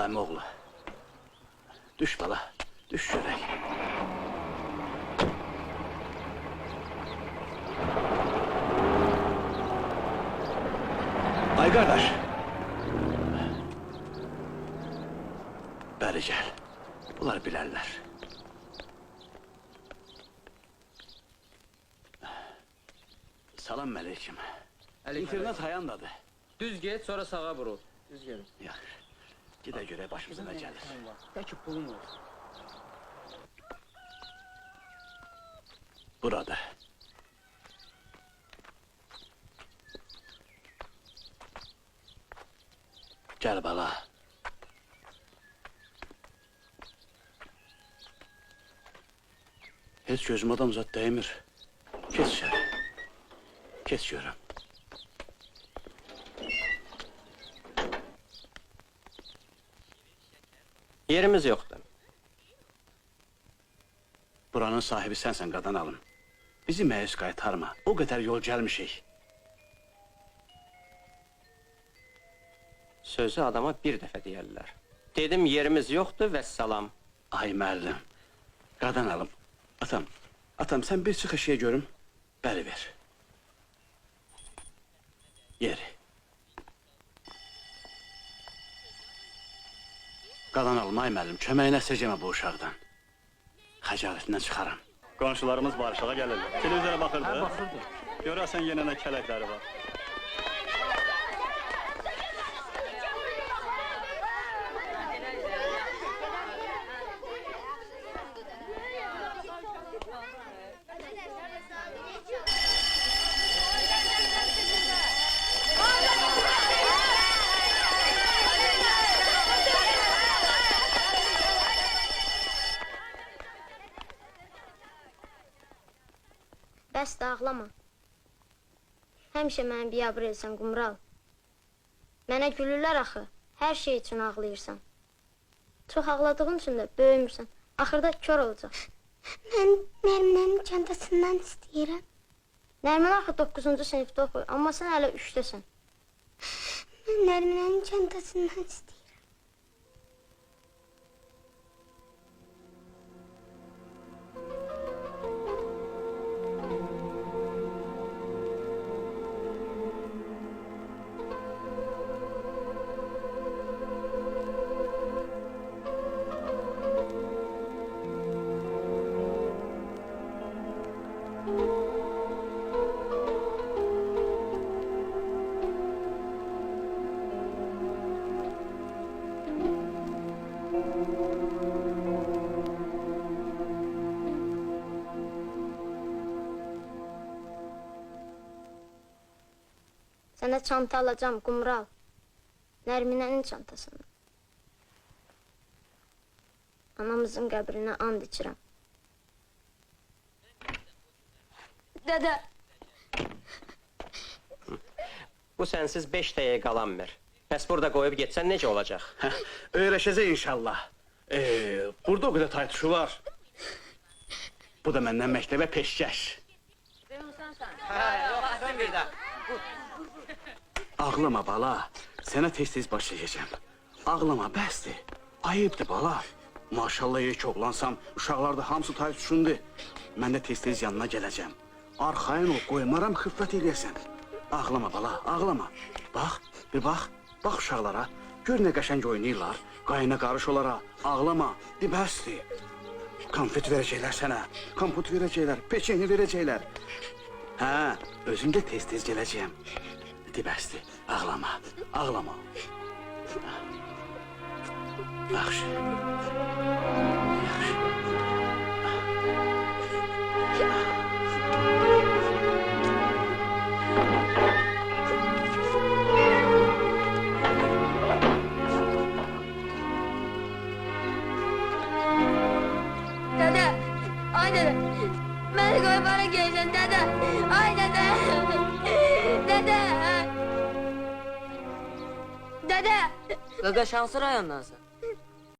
əmioğlu. Düş bala, düş görək. Ay qardaş. Bəri gəl. Bunlar bilərlər. Salam aleyküm. İnternet hayandadır. Düz get, sonra sağa vurul. Düz gelin. Yaxşı. Gidə görək başımıza nə gəlir. Peki pulun olsun. Burada. Gəl bala. Heç gözüm adam zat dəymir. Kes içəri. Kes görüm. Yerimiz yoktu. Buranın sahibi sensən qadan alım. Bizi məyus qaytarma. O qədər yol gəlmişik. Sözü adama bir dəfə deyərlər. Dedim yerimiz yoktu və salam. Ay müəllim. Qadan alım. Atam sen bir çıx eşeğe görüm. Bəri ver. Yeri. Qadan alım ay müəllim. Köməyinə əsəcəmə bu uşaqdan. Xəcaletindən çıxaram. Qonşularımız barışağa gəlirlər. Televizyona baxırdı. Hə, baxırdı. Görəsən yenə nə kələkləri var. Bəs də ağlama. Həmişə məni biabır etsən, Qumral. Mənə gülürlər axı, hər şey üçün ağlayırsan. Çox ağladığın üçün də böyümürsən, axırda kör olacaq. Mən Nərminənin çantasından istəyirəm. Nərmin axı 9-cu sinifdə oxuyur, amma sən hələ 3-dəsən. Mən Nərminənin çantasından istəyirəm. Sənə çanta alacağım, Qumral. Nərminənin çantasını. Anamızın qəbrinə and içirəm. Dədə, Bu sensiz 5 dəqiqə qalanmır. Bəs burada qoyub getsən necə olacaq? Öyrəşəcək inşallah. Burada o qədər taytuşu var. Bu da məndən məktəbə peşkəş. Ağlama bala, sənə tez-tez başlayacağım. Ağlama, bəsdir. Ayıbdır bala. Maşallah yek oğlansam, uşaqlar da hamısı taytuşundur. Mən də tez-tez yanına gələcəm. Arxayın ol, qoymaram xıffət eləyəsən. Ağlama bala, ağlama. Bax, bir bax, bax uşaqlara. Gör nə qəşəng oynayırlar. Qayına qarış olara, ağlama, bəsdir. Konfet verəcəklər sənə, komput verəcəklər, peçeni verəcəklər. Hə, özüm də tez-tez gələcəyəm. Bəsdir, ağlama, ağlama. Yaxşı. dədə, ay dədə. Məni qoyub hara gəlsən, dədə. Ay dədə. Dədə. Dədə. Qaqa hansı rayondansan?